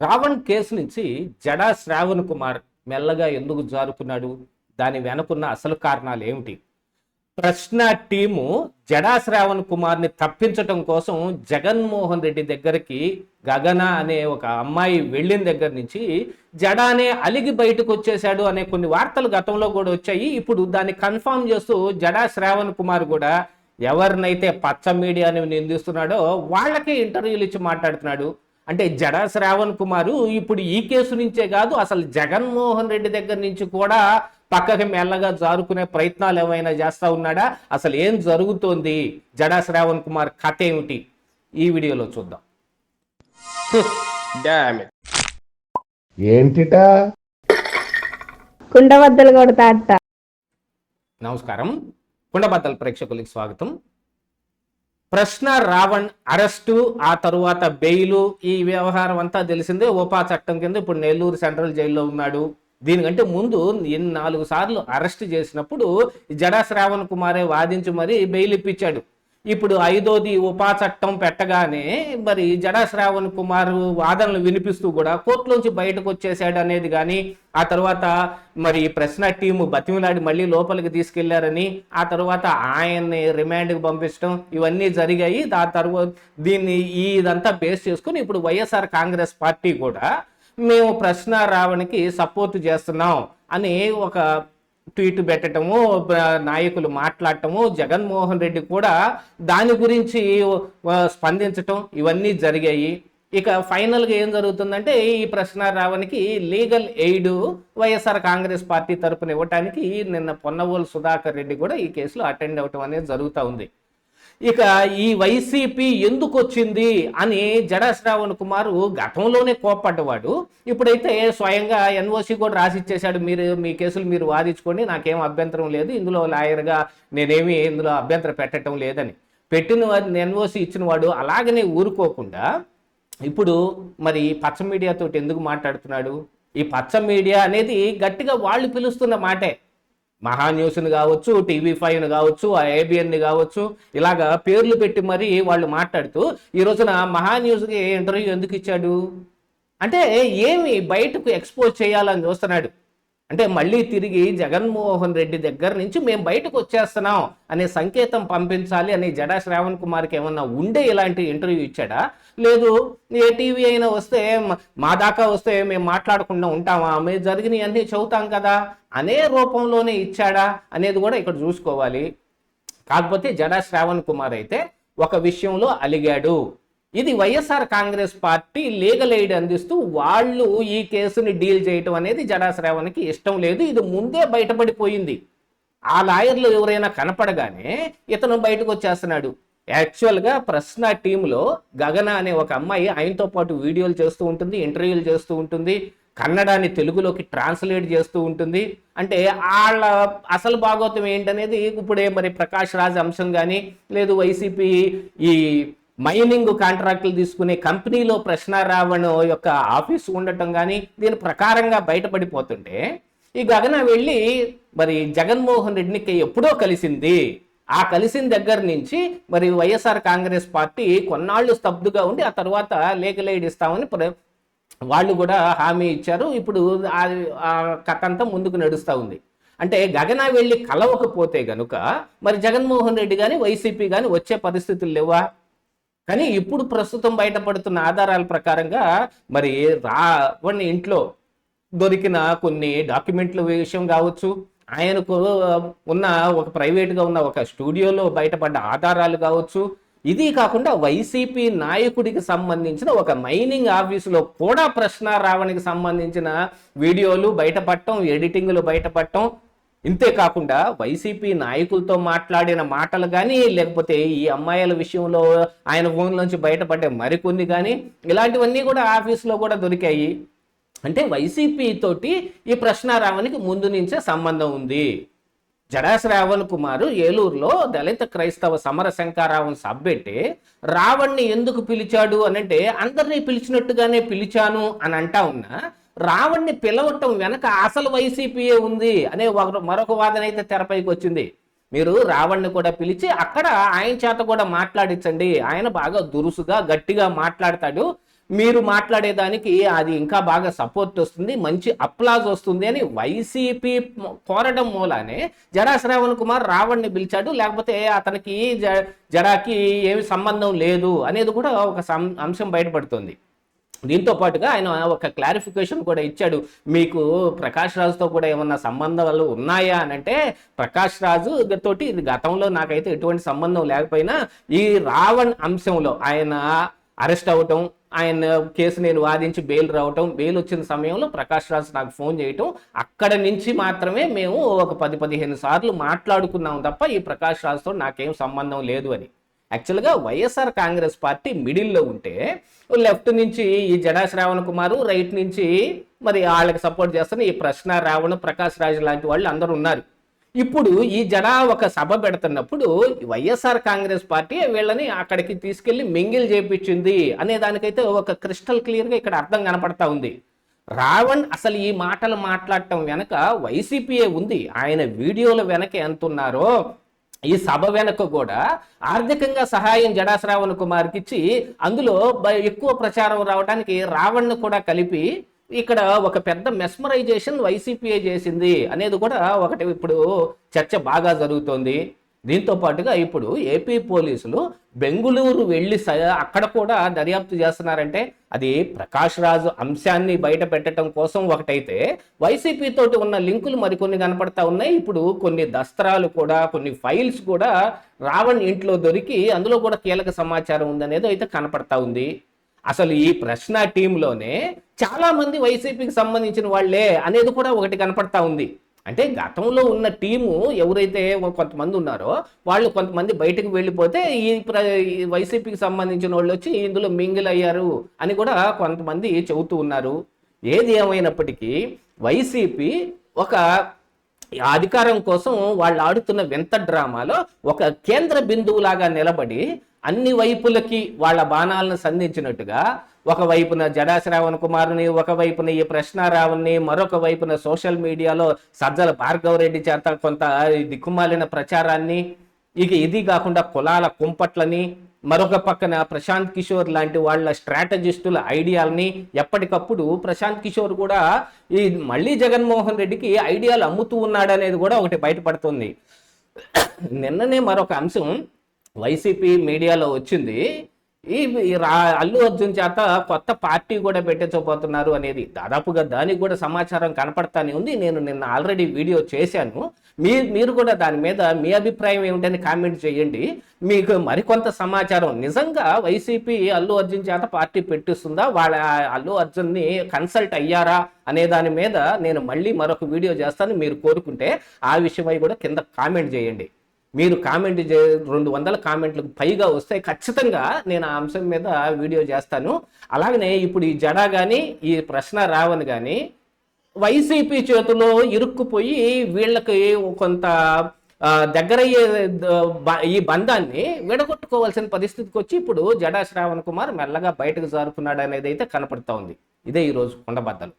Raavan case నుంచి జడా శ్రావణ్ కుమార్ మెల్లగా ఎందుకు జారుకున్నాడు? దాని వెనుకున్న అసలు కారణాలు ఏమిటి? ప్రశ్న టీము జడా శ్రావణ్ కుమార్ని తప్పించటం కోసం జగన్మోహన్ రెడ్డి దగ్గరికి గగన అనే ఒక అమ్మాయి వెళ్ళిన దగ్గర నుంచి జడానే అలిగి బయటకు వచ్చేశాడు అనే కొన్ని వార్తలు గతంలో కూడా వచ్చాయి. ఇప్పుడు దాన్ని కన్ఫర్మ్ చేస్తూ జడా శ్రావణ్ కుమార్ కూడా ఎవరినైతే పచ్చ మీడియాని నిందిస్తున్నాడో వాళ్ళకే ఇంటర్వ్యూలు ఇచ్చి మాట్లాడుతున్నాడు. అంటే జడా శ్రావణ్ కుమారు ఇప్పుడు ఈ కేసు నుంచే కాదు, అసలు జగన్మోహన్ రెడ్డి దగ్గర నుంచి కూడా పక్కకి మెల్లగా జారుకునే ప్రయత్నాలు ఏమైనా చేస్తా ఉన్నాడా? అసలు ఏం జరుగుతోంది? జడా శ్రావణ్ కుమార్ కథ ఏమిటి? ఈ వీడియోలో చూద్దాం. ఏంటిటా కుండబద్దలు కొడతా అత్త. నమస్కారం, కుండబద్దల ప్రేక్షకులకి స్వాగతం. ప్రశ్న రావణ్ అరెస్టు, ఆ తరువాత బెయిలు, ఈ వ్యవహారం అంతా తెలిసిందే. ఓపా చట్టం కింద ఇప్పుడు నెల్లూరు సెంట్రల్ జైల్లో ఉన్నాడు. దీనికంటే ముందు 4 సార్లు అరెస్ట్ చేసినప్పుడు జడా శ్రావణ్ కుమారే వాదించి మరి బెయిల్ ఇప్పించాడు. ఇప్పుడు 5వది ఉపా చట్టం పెట్టగానే మరి జడా శ్రావణ్ కుమార్ వాదనలు వినిపిస్తూ కూడా కోర్టులోంచి బయటకు వచ్చేసాడు అనేది కానీ, ఆ తర్వాత మరి ప్రశ్న టీము బతిమిలాడి మళ్ళీ లోపలికి తీసుకెళ్లారని, ఆ తర్వాత ఆయన్ని రిమాండ్కి పంపించడం, ఇవన్నీ జరిగాయి. ఆ తర్వాత ఇదంతా బేస్ చేసుకుని ఇప్పుడు వైఎస్ఆర్ కాంగ్రెస్ పార్టీ కూడా మేము ప్రశ్న రావణ్కి సపోర్ట్ చేస్తున్నాం అని ఒక ట్వీట్ పెట్టడము, నాయకులు మాట్లాడటము, జగన్మోహన్ రెడ్డి కూడా దాని గురించి స్పందించటం, ఇవన్నీ జరిగాయి. ఇక ఫైనల్గా ఏం జరుగుతుందంటే ఈ ప్రశ్న రావణ్కి legal aid YSR Congress party తరపున ఇవ్వటానికి నిన్న పొన్నవోలు సుధాకర్ రెడ్డి కూడా ఈ కేసులో అటెండ్ అవ్వటం అనేది జరుగుతూ ఉంది. ఇక ఈ వైసీపీ ఎందుకు వచ్చింది అని జడా శ్రావణ్ కుమార్ గతంలోనే కోప్పడ్డవాడు. ఇప్పుడైతే స్వయంగా ఎన్ఓసి కూడా రాసిచ్చేశాడు, మీరు మీ కేసులు మీరు వాదించుకోండి, నాకేం అభ్యంతరం లేదు, ఇందులో లాయర్గా నేనేమి ఇందులో అభ్యంతరం పెట్టడం లేదని. పెట్టిన ఎన్ఓసి ఇచ్చిన వాడు అలాగనే ఊరుకోకుండా ఇప్పుడు మరి పచ్చ మీడియాతో ఎందుకు మాట్లాడుతున్నాడు? ఈ పచ్చ మీడియా అనేది గట్టిగా వాళ్ళు పిలుస్తున్న మాటే. మహా న్యూస్ని కావచ్చు, టీవీ5ని కావచ్చు, ఏబిఎన్ని కావచ్చు, ఇలాగా పేర్లు పెట్టి మరీ వాళ్ళు మాట్లాడుతూ ఈ రోజున మహా న్యూస్కి ఇంటర్వ్యూ ఎందుకు ఇచ్చాడు అంటే ఏమి బయటకు ఎక్స్పోజ్ చేయాలని చూస్తున్నాడు. అంటే మళ్ళీ తిరిగి జగన్మోహన్ రెడ్డి దగ్గర నుంచి మేము బయటకు వచ్చేస్తున్నాం అనే సంకేతం పంపించాలి అని జడా శ్రావణ్ కుమార్కి ఏమన్నా ఉండే ఇలాంటి ఇంటర్వ్యూ ఇచ్చాడా? లేదు, ఏ టీవీ అయినా వస్తే మా దాకా వస్తే మేము మాట్లాడకుండా ఉంటామా, మేము జరిగినవి అన్నీ చెబుతాం కదా అనే రూపంలోనే ఇచ్చాడా అనేది కూడా ఇక్కడ చూసుకోవాలి. కాకపోతే జడా శ్రావణ్ కుమార్ అయితే ఒక విషయంలో అలిగాడు. ఇది YSR Congress party legal aid అందిస్తూ వాళ్ళు ఈ కేసుని డీల్ చేయటం అనేది జడా శ్రావణ్కి ఇష్టం లేదు. ఇది ముందే బయటపడిపోయింది. ఆ లాయర్లు ఎవరైనా కనపడగానే ఇతను బయటకు వచ్చేస్తున్నాడు. యాక్చువల్గా ప్రశ్న టీంలో గగన అనే ఒక అమ్మాయి ఆయనతో పాటు వీడియోలు చేస్తూ ఉంటుంది, ఇంటర్వ్యూలు చేస్తూ ఉంటుంది, కన్నడాన్ని తెలుగులోకి ట్రాన్స్లేట్ చేస్తూ ఉంటుంది. అంటే వాళ్ళ అసలు భాగోతం ఏంటనేది ఇప్పుడే మరి ప్రకాష్ రాజ్ అంశం కానీ, లేదు వైసీపీ ఈ మైనింగ్ కాంట్రాక్టులు తీసుకునే కంపెనీలో ప్రశ్న రావణ్ యొక్క ఆఫీసు ఉండటం కానీ దీని ప్రకారంగా బయటపడిపోతుంటే ఈ గగన వెళ్ళి మరి జగన్మోహన్ రెడ్డికి ఎప్పుడో కలిసింది. ఆ కలిసిన దగ్గర నుంచి మరి వైఎస్ఆర్ కాంగ్రెస్ పార్టీ కొన్నాళ్ళు స్తబ్దుగా ఉండి ఆ తర్వాత లీగల్ ఎయిడ్ ఇస్తామని వాళ్ళు కూడా హామీ ఇచ్చారు. ఇప్పుడు ఆ కథ అంతా ముందుకు నడుస్తూ ఉంది. అంటే గగన వెళ్ళి కలవకపోతే గనుక మరి జగన్మోహన్ రెడ్డి కానీ వైసీపీ కానీ వచ్చే పరిస్థితులు లేవా? కానీ ఇప్పుడు ప్రస్తుతం బయటపడుతున్న ఆధారాల ప్రకారంగా మరి రావణ్ ఇంట్లో దొరికిన కొన్ని డాక్యుమెంట్ల విషయం కావచ్చు, ఆయనకు ఉన్న ఒక ప్రైవేట్గా ఉన్న ఒక స్టూడియోలో బయటపడ్డ ఆధారాలు కావచ్చు, ఇది కాకుండా వైసీపీ నాయకుడికి సంబంధించిన ఒక మైనింగ్ ఆఫీసులో కూడా ప్రశ్న రావణ్కి సంబంధించిన వీడియోలు బయటపడటం, ఎడిటింగ్లు బయటపడటం, ఇంతే కాకుండా వైసీపీ నాయకులతో మాట్లాడిన మాటలు కానీ, లేకపోతే ఈ అమ్మాయిల విషయంలో ఆయన ఫోన్ నుంచి బయటపడ్డే మరికొన్ని కానీ, ఇలాంటివన్నీ కూడా ఆఫీసులో కూడా దొరికాయి. అంటే వైసీపీ తోటి ఈ ప్రశ్న రావణ్కి ముందు నుంచే సంబంధం ఉంది. జడా శ్రావణ్ కుమార్ ఏలూరులో దళిత క్రైస్తవ సమర శంకారావుని సబ్బెట్టి రావణ్ని ఎందుకు పిలిచాడు అనంటే అందరినీ పిలిచినట్టుగానే పిలిచాను అని అంటా ఉన్నా, రావణ్ని పిలవటం వెనక అసలు వైసీపీయే ఉంది అనే మరొక వాదన అయితే తెరపైకి వచ్చింది. మీరు రావణ్ని కూడా పిలిచి అక్కడ ఆయన చేత కూడా మాట్లాడించండి, ఆయన బాగా దురుసుగా గట్టిగా మాట్లాడతాడు, మీరు మాట్లాడేదానికి అది ఇంకా బాగా సపోర్ట్ వస్తుంది, మంచి అప్లాజ్ వస్తుంది అని వైసీపీ కోరడం మూలానే జడా శ్రావణ్ కుమార్ రావణ్ని పిలిచాడు. లేకపోతే అతనికి జడాకి ఏమి సంబంధం లేదు అనేది కూడా ఒక అంశం బయటపడుతుంది. దీంతో పాటుగా ఆయన ఒక క్లారిఫికేషన్ కూడా ఇచ్చాడు. మీకు ప్రకాష్ రాజుతో కూడా ఏమన్నా సంబంధాలు ఉన్నాయా అని అంటే, ప్రకాష్ రాజు తోటి ఇది గతంలో నాకైతే ఎటువంటి సంబంధం లేకపోయినా ఈ రావణ్ అంశంలో ఆయన అరెస్ట్ అవ్వటం, ఆయన కేసు నేను వాదించి బెయిల్ రావటం, బెయిల్ వచ్చిన సమయంలో ప్రకాష్ రాజు నాకు ఫోన్ చేయటం, అక్కడ నుంచి మాత్రమే మేము ఒక 10-15 సార్లు మాట్లాడుకున్నాం తప్ప ఈ ప్రకాష్ రాజుతో నాకేం సంబంధం లేదు అని. యాక్చువల్గా వైఎస్ఆర్ కాంగ్రెస్ పార్టీ మిడిల్లో ఉంటే లెఫ్ట్ నుంచి ఈ జడా శ్రావణ్ కుమారు, రైట్ నుంచి మరి వాళ్ళకి సపోర్ట్ చేస్తున్న ఈ ప్రశ్న రావణ్, ప్రకాష్ రాజ్ లాంటి వాళ్ళు అందరూ ఉన్నారు. ఇప్పుడు ఈ జడా ఒక సభ పెడుతున్నప్పుడు వైఎస్ఆర్ కాంగ్రెస్ పార్టీ వీళ్ళని అక్కడికి తీసుకెళ్లి మింగిల్ చేపించింది అనే దానికైతే ఒక క్రిస్టల్ క్లియర్గా ఇక్కడ అర్థం కనపడతా ఉంది. రావణ్ అసలు ఈ మాటలు మాట్లాడటం వెనక వైసీపీయే ఉంది. ఆయన వీడియోల వెనక ఎంత ఉన్నారో ఈ సభ వెనక కూడా ఆర్థికంగా సహాయం జడా శ్రావణ్ కుమార్కి ఇచ్చి అందులో ఎక్కువ ప్రచారం రావడానికి రావణ్ను కూడా కలిపి ఇక్కడ ఒక పెద్ద మెస్మరైజేషన్ వైసీపీ చేసింది అనేది కూడా ఒకటి ఇప్పుడు చర్చ బాగా జరుగుతోంది. దీంతో పాటుగా ఇప్పుడు ఏపీ పోలీసులు బెంగుళూరు వెళ్ళి అక్కడ కూడా దర్యాప్తు చేస్తున్నారంటే అది ప్రకాష్ రాజు అంశాన్ని బయట పెట్టడం కోసం ఒకటైతే, వైసీపీ తోటి ఉన్న లింకులు మరికొన్ని కనపడతా ఉన్నాయి. ఇప్పుడు కొన్ని దస్త్రాలు కూడా, కొన్ని ఫైల్స్ కూడా రావణ్ ఇంట్లో దొరికి అందులో కూడా కీలక సమాచారం ఉందనేది అయితే కనపడతా ఉంది. అసలు ఈ ప్రశ్న టీంలోనే చాలా మంది వైసీపీకి సంబంధించిన వాళ్లే అనేది కూడా ఒకటి కనపడతా ఉంది. అంటే గతంలో ఉన్న టీము ఎవరైతే కొంతమంది ఉన్నారో వాళ్ళు కొంతమంది బయటకు వెళ్ళిపోతే ఈ వైసీపీకి సంబంధించిన వాళ్ళు వచ్చి ఇందులో మింగిల్ అయ్యారు అని కూడా కొంతమంది చెబుతూ ఉన్నారు. ఏది ఏమైనప్పటికీ వైసీపీ ఒక అధికారం కోసం వాళ్ళు ఆడుతున్న వింత డ్రామాలో ఒక కేంద్ర బిందువులాగా నిలబడి అన్ని వైపులకి వాళ్ళ బాణాలను సంధించినట్టుగా, ఒకవైపున జడా శ్రావణ్ కుమార్ని, ఒకవైపున ఈ ప్రశ్నారావుని, మరొక వైపున సోషల్ మీడియాలో సజ్జల భార్గవరెడ్డి చేత కొంత దిక్కుమాలిన ప్రచారాన్ని, ఇక ఇది కాకుండా కులాల కుంపట్లని, మరొక పక్కన ప్రశాంత్ కిషోర్ లాంటి వాళ్ళ స్ట్రాటజిస్టుల ఐడియాలని ఎప్పటికప్పుడు ప్రశాంత్ కిషోర్ కూడా ఈ మళ్ళీ జగన్మోహన్ రెడ్డికి ఐడియాలు అమ్ముతూ ఉన్నాడనేది కూడా ఒకటి బయటపడుతుంది. నిన్ననే మరొక అంశం వైసీపీ మీడియాలో వచ్చింది. ఈ అల్లు అర్జున్ చేత కొత్త పార్టీ కూడా పెట్టించబోతున్నారు అనేది దాదాపుగా దానికి కూడా సమాచారం కనపడతానే ఉంది. నేను నిన్న ఆల్రెడీ వీడియో చేశాను. మీరు కూడా దాని మీద మీ అభిప్రాయం ఏమిటని కామెంట్ చేయండి. మీకు మరికొంత సమాచారం నిజంగా వైసీపీ అల్లు అర్జున్ చేత పార్టీ పెట్టిస్తుందా, వాళ్ళ అల్లు అర్జున్ని కన్సల్ట్ అయ్యారా అనే దాని మీద నేను మళ్ళీ మరొక వీడియో చేస్తాను. మీరు కోరుకుంటే ఆ విషయమై కూడా కింద కామెంట్ చేయండి. మీరు కామెంట్ 200 కామెంట్లకు పైగా వస్తే ఖచ్చితంగా నేను ఆ అంశం మీద వీడియో చేస్తాను. అలాగనే ఇప్పుడు ఈ జడా కానీ ఈ ప్రశ్న రావణ్ కానీ వైసీపీ చేతిలో ఇరుక్కుపోయి వీళ్ళకి కొంత దగ్గరయ్యే ఈ బంధాన్ని విడగొట్టుకోవాల్సిన పరిస్థితికి వచ్చి ఇప్పుడు జడా శ్రావణ్ కుమార్ మెల్లగా బయటకు జారుకున్నాడు అనేది అయితే కనపడతా ఉంది. ఇదే ఈరోజు కొండబద్దలు.